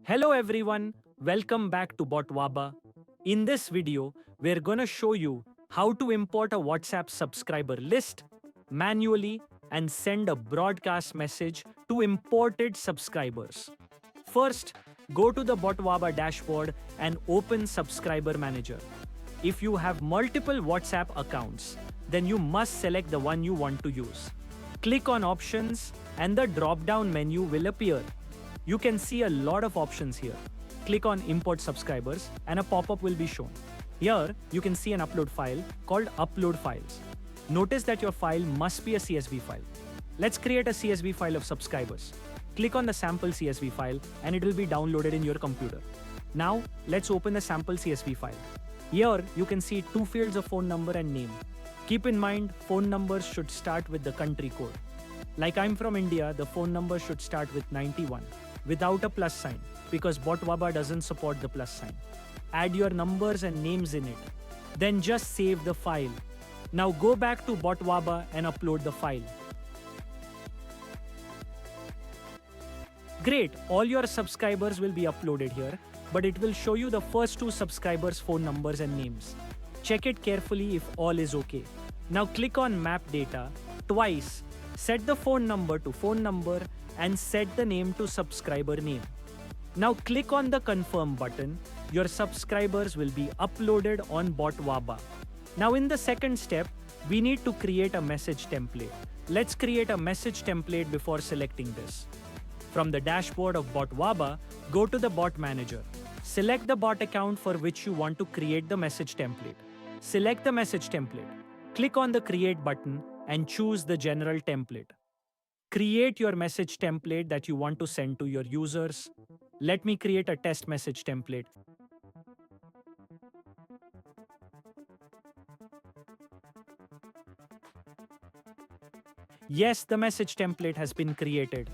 Hello everyone, welcome back to Botwaba. In this video, we're gonna show you how to import a WhatsApp subscriber list manually and send a broadcast message to imported subscribers. First, go to the Botwaba dashboard and open Subscriber Manager. If you have multiple WhatsApp accounts, then you must select the one you want to use. Click on Options and the drop-down menu will appear. You can see a lot of options here. Click on Import Subscribers and a pop-up will be shown. Here, you can see an upload file called Upload Files. Notice that your file must be a CSV file. Let's create a CSV file of subscribers. Click on the sample CSV file and it will be downloaded in your computer. Now, let's open the sample CSV file. Here, you can see two fields of phone number and name. Keep in mind, phone numbers should start with the country code. Like I'm from India, the phone number should start with 91 without a plus sign because Botwaba doesn't support the plus sign. Add your numbers and names in it. Then just save the file. Now go back to Botwaba and upload the file. Great, all your subscribers will be uploaded here, but it will show you the first two subscribers' phone numbers and names. Check it carefully if all is okay. Now click on Map Data twice. Set the phone number to phone number and set the name to subscriber name. Now click on the Confirm button. Your subscribers will be uploaded on Botwaba. Now in the second step, we need to create a message template. Let's create a message template before selecting this. From the dashboard of Botwaba, go to the Bot Manager. Select the bot account for which you want to create the message template. Select the message template. Click on the Create button and choose the general template. Create your message template that you want to send to your users. Let me create a test message template. Yes, the message template has been created.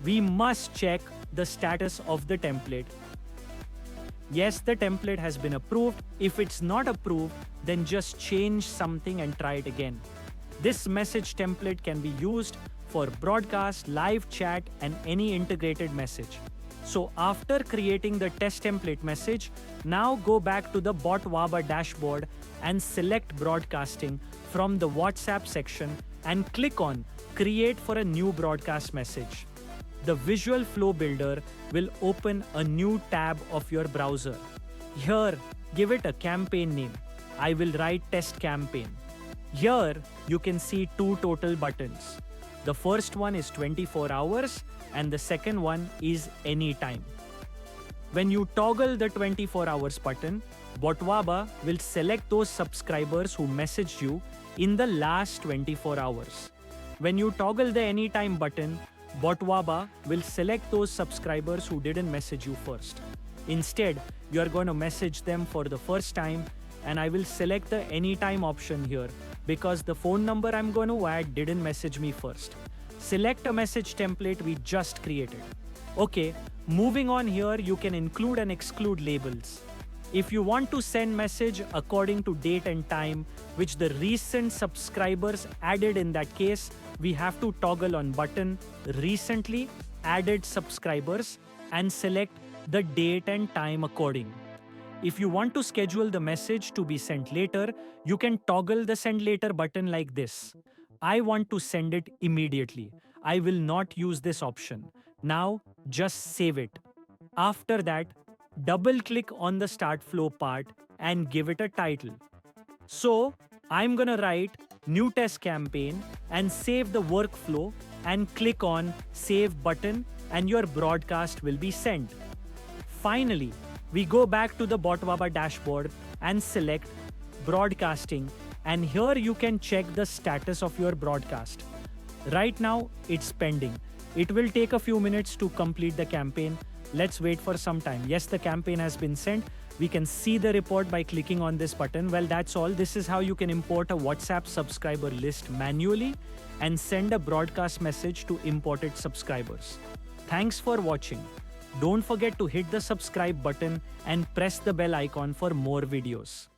We must check the status of the template. Yes, the template has been approved. If it's not approved, then just change something and try it again. This message template can be used for broadcast, live chat, and any integrated message. So after creating the test template message, now go back to the Botwaba dashboard and select broadcasting from the WhatsApp section and click on Create for a new broadcast message. The Visual Flow Builder will open a new tab of your browser. Here, give it a campaign name. I will write Test Campaign. Here, you can see two total buttons. The first one is 24 hours and the second one is anytime. When you toggle the 24 hours button, Botwaba will select those subscribers who messaged you in the last 24 hours. When you toggle the anytime button, Botwaba will select those subscribers who didn't message you first. Instead, you are going to message them for the first time and I will select the anytime option here because the phone number I'm going to add didn't message me first. Select a message template we just created. Okay, moving on here, you can include and exclude labels. If you want to send message according to date and time, which the recent subscribers added in that case, we have to toggle on button Recently Added Subscribers and select the date and time according. If you want to schedule the message to be sent later, you can toggle the Send Later button like this. I want to send it immediately. I will not use this option. Now, just save it. After that, double-click on the Start Flow part and give it a title. So, I'm gonna write New Test Campaign and save the workflow and click on Save button and your broadcast will be sent. Finally, we go back to the Botwaba dashboard and select Broadcasting, and here you can check the status of your broadcast. Right now, it's pending. It will take a few minutes to complete the campaign. Let's wait for some time. Yes, the campaign has been sent. We can see the report by clicking on this button. Well, that's all. This is how you can import a WhatsApp subscriber list manually and send a broadcast message to imported subscribers. Thanks for watching. Don't forget to hit the subscribe button and press the bell icon for more videos.